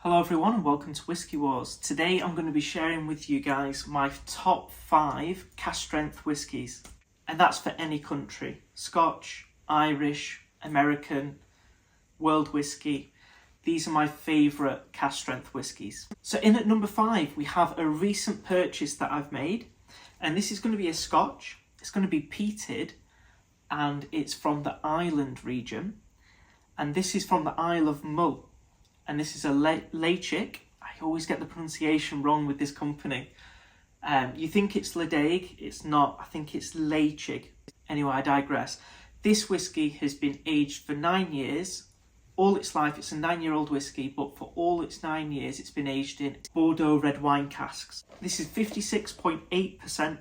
Hello everyone and welcome to Whisky Wars. Today I'm going to be sharing with you guys my top 5 cask strength whiskies. And that's for any country. Scotch, Irish, American, world whiskey. These are my favourite cask strength whiskies. So in at number 5 we have a recent purchase that I've made. And this is going to be a Scotch. It's going to be peated and it's from the Island region. And this is from the Isle of Mull. And this is a Leitchick. I always get the pronunciation wrong with this company. You think it's Ledaig, it's not. I think it's Leitchick. Anyway, I digress. This whiskey has been aged for 9 years. All its life, it's a 9-year-old whiskey, but for all its 9 years, it's been aged in Bordeaux red wine casks. This is 56.8%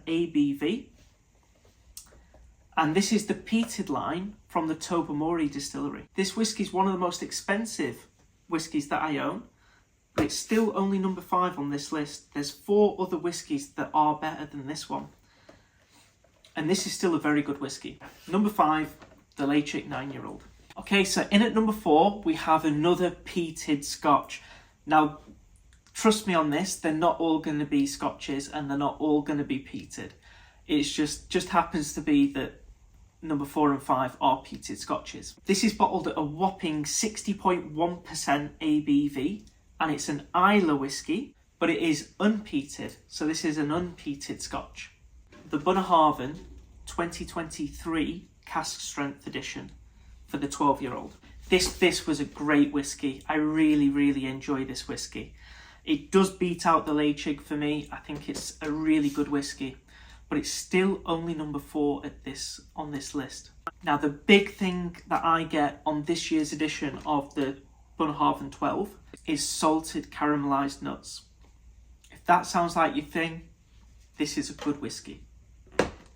ABV. And this is the peated line from the Tobermory distillery. This whiskey is one of the most expensive whiskies that I own, but it's still only number 5 on this list. There's 4 other whiskies that are better than this one, and this is still a very good whiskey. Number 5, the Leitchick 9-year-old. Okay, so in at number 4 we have another peated Scotch. Now trust me on this, they're not all going to be Scotches and they're not all going to be peated. It's just happens to be that number 4 and 5 are peated Scotches. This is bottled at a whopping 60.1% ABV, and it's an Islay whiskey, but it is unpeated, so this is an unpeated Scotch. The Bunnahabhain 2023 cask strength edition for the 12-year-old. This was a great whiskey. I really enjoy this whiskey. It does beat out the Leitchick for me. I think it's a really good whiskey, but it's still only number 4 on this list. Now, the big thing that I get on this year's edition of the Bunnahabhain 12 is salted caramelised nuts. If that sounds like your thing, this is a good whiskey.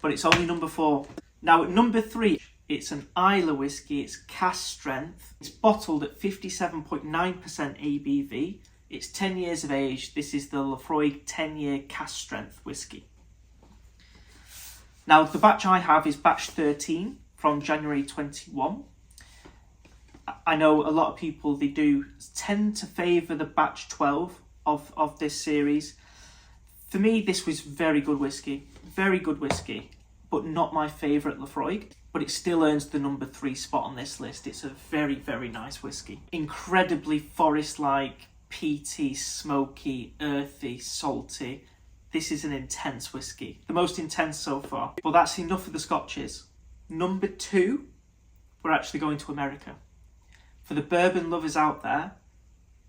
But it's only number 4. Now, at number 3, it's an Islay whiskey. It's cask strength. It's bottled at 57.9% ABV. It's 10 years of age. This is the Laphroaig 10-year cask strength whiskey. Now, the batch I have is batch 13 from January 21. I know a lot of people, they do tend to favour the batch 12 of this series. For me, this was very good whiskey, but not my favourite Laphroaig. But it still earns the number 3 spot on this list. It's a very nice whiskey. Incredibly forest-like, peaty, smoky, earthy, salty. This is an intense whiskey, the most intense so far. Well, that's enough of the Scotches. Number 2, we're actually going to America. For the bourbon lovers out there,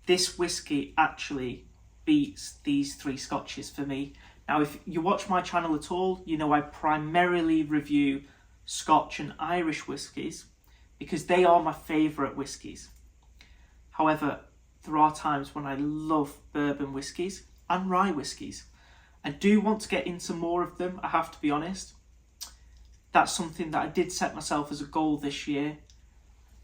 this whiskey actually beats these 3 Scotches for me. Now, if you watch my channel at all, you know I primarily review Scotch and Irish whiskies because they are my favourite whiskies. However, there are times when I love bourbon whiskies and rye whiskies. I do want to get into more of them, I have to be honest. That's something that I did set myself as a goal this year.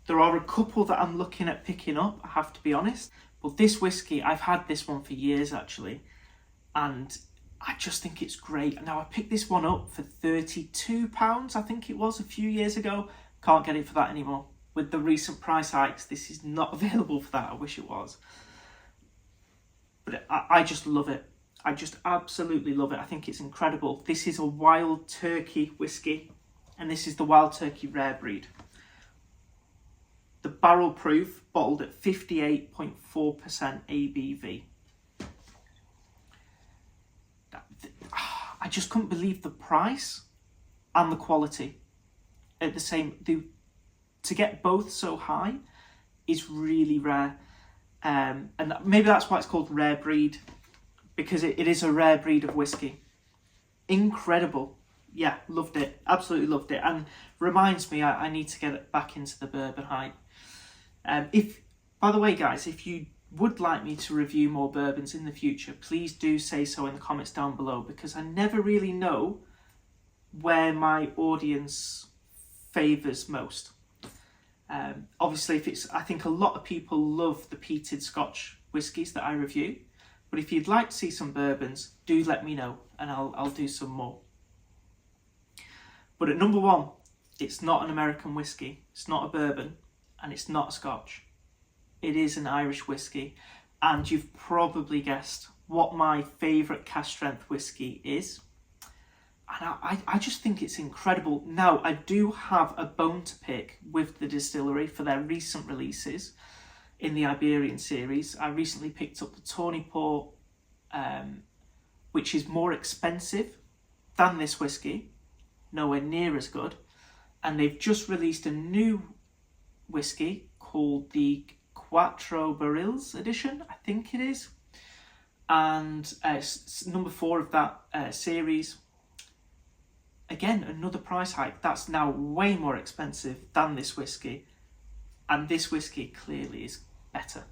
There are a couple that I'm looking at picking up, I have to be honest. But this whiskey, I've had this one for years actually, and I just think it's great. Now, I picked this one up for £32, I think it was, a few years ago. Can't get it for that anymore. With the recent price hikes, this is not available for that. I wish it was. But I just love it. I just absolutely love it. I think it's incredible. This is a Wild Turkey whiskey, and this is the Wild Turkey rare breed. The barrel proof, bottled at 58.4% ABV. I just couldn't believe the price and the quality at the same. To get both so high is really rare, and maybe that's why it's called rare breed. Because it is a rare breed of whiskey. Incredible. Yeah, loved it. Absolutely loved it. And reminds me I need to get back into the bourbon hype. By the way, guys, if you would like me to review more bourbons in the future, please do say so in the comments down below, because I never really know where my audience favours most. Obviously, I think a lot of people love the peated Scotch whiskies that I review. But if you'd like to see some bourbons, do let me know and I'll do some more. But at number 1, it's not an American whiskey, it's not a bourbon, and it's not a Scotch. It is an Irish whiskey. And you've probably guessed what my favourite cask strength whiskey is. And I just think it's incredible. Now, I do have a bone to pick with the distillery for their recent releases in the Iberian series. I recently picked up the Tawny Port, which is more expensive than this whiskey, nowhere near as good. And they've just released a new whiskey called the Quattro Barrils edition, I think it is. And it's number 4 of that series. Again, another price hike. That's now way more expensive than this whiskey. And this whiskey clearly is better.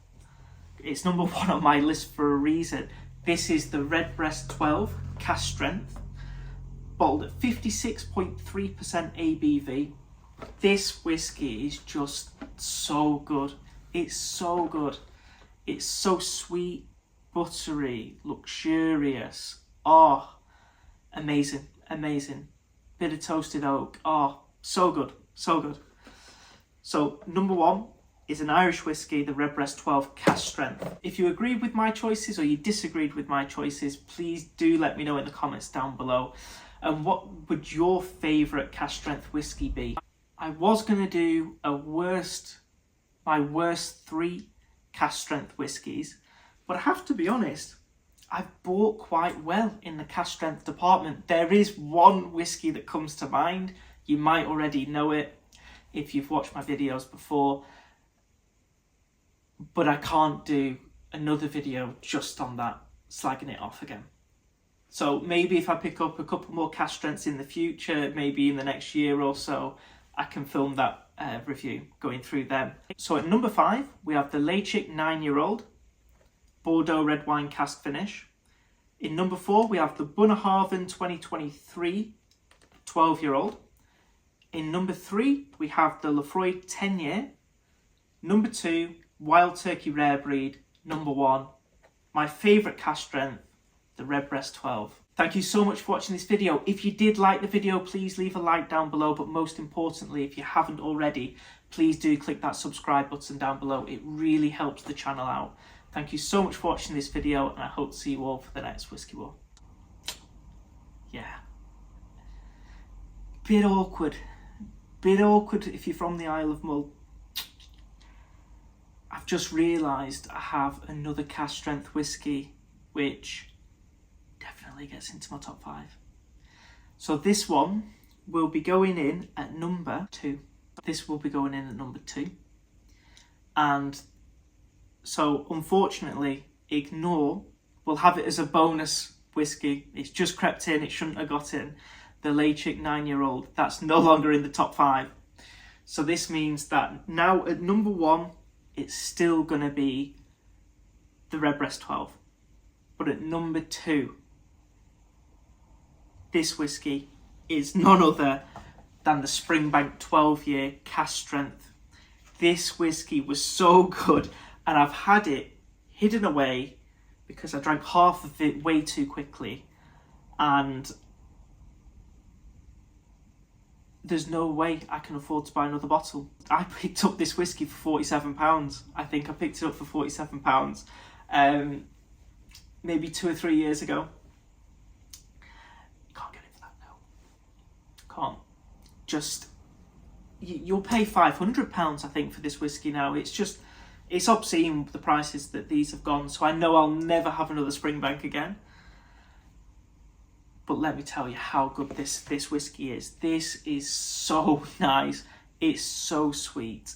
It's number 1 on my list for a reason. This is the Redbreast 12 cask strength, bottled at 56.3% ABV. This whiskey is just so good. It's so good. It's so sweet, buttery, luxurious. Oh, amazing, amazing. Bit of toasted oak. Oh, so good, so good. So number 1 is an Irish whiskey, the Redbreast 12 cask strength. If you agreed with my choices or you disagreed with my choices, please do let me know in the comments down below. And what would your favourite cask strength whiskey be? I was going to do my worst 3 cask strength whiskies, but I have to be honest, I've bought quite well in the cask strength department. There is one whiskey that comes to mind. You might already know it if you've watched my videos before, but I can't do another video just on that, slagging it off again. So maybe if I pick up a couple more cask strengths in the future, maybe in the next year or so, I can film that review going through them. So at number 5, we have the Leitchik 9-year-old Bordeaux red wine cask finish. In number 4, we have the Bunnahabhain 2023 12-year-old. In number 3, we have the Lafroy 10-year. Number 2, Wild Turkey Rare Breed. Number 1, my favourite cask strength, the Redbreast 12. Thank you so much for watching this video. If you did like the video, please leave a like down below. But most importantly, if you haven't already, please do click that subscribe button down below. It really helps the channel out. Thank you so much for watching this video, and I hope to see you all for the next Whiskey War. Yeah. Bit awkward if you're from the Isle of Mull. I've just realised I have another cask strength whiskey, which definitely gets into my top 5. So this one will be going in at number 2. This will be going in at number 2. And so unfortunately, ignore, we'll have it as a bonus whiskey. It's just crept in, it shouldn't have got in. The Leitchik 9-year-old, that's no longer in the top 5. So this means that now at number 1, it's still going to be the Redbreast 12. But at number 2, this whiskey is none other than the Springbank 12-year cask strength. This whiskey was so good, and I've had it hidden away because I drank half of it way too quickly, and there's no way I can afford to buy another bottle. I picked up this whiskey for £47. I think I picked it up for £47 maybe 2 or 3 years ago. Can't get it for that now. Can't. Just, you'll pay £500 I think for this whiskey now. It's obscene the prices that these have gone, so I know I'll never have another Springbank again. But let me tell you how good this whiskey is. This is so nice. It's so sweet.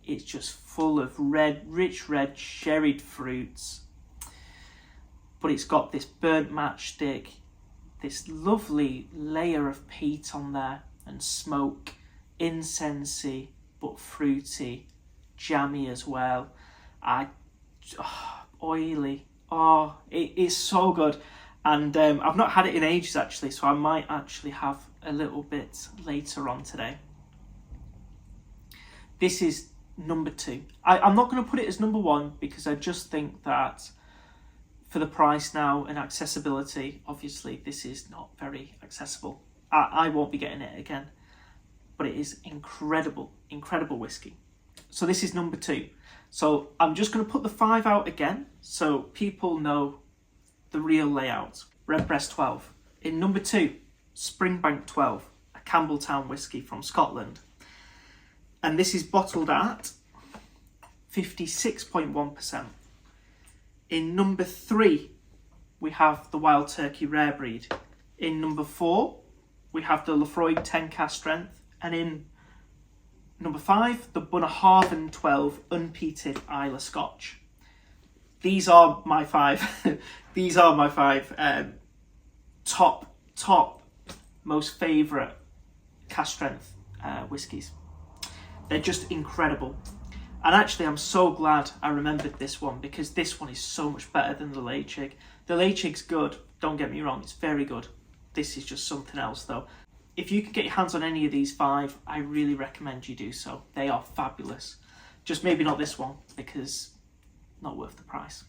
It's just full of rich red sherried fruits. But it's got this burnt matchstick, this lovely layer of peat on there, and smoke, incensey, but fruity, jammy as well. Oily. Oh, it is so good. And I've not had it in ages actually, so I might actually have a little bit later on today. This is number 2. I'm not going to put it as number 1 because I just think that for the price now and accessibility, obviously this is not very accessible. I won't be getting it again, but it is incredible, incredible whiskey. So this is number 2. So I'm just going to put the 5 out again so people know the real layout. Redbreast 12. In number 2, Springbank 12, a Campbelltown whisky from Scotland. And this is bottled at 56.1%. In number 3, we have the Wild Turkey Rare Breed. In number 4, we have the Lafroig 10 cask strength. And in number 5, the Bunnahabhain 12 unpeated Islay Scotch. These are my 5. These are my 5 top most favourite cask strength whiskies. They're just incredible. And actually, I'm so glad I remembered this one, because this one is so much better than the Leitchig. The Leitchig's good, don't get me wrong, it's very good. This is just something else though. If you can get your hands on any of these 5, I really recommend you do so. They are fabulous. Just maybe not this one, because not worth the price.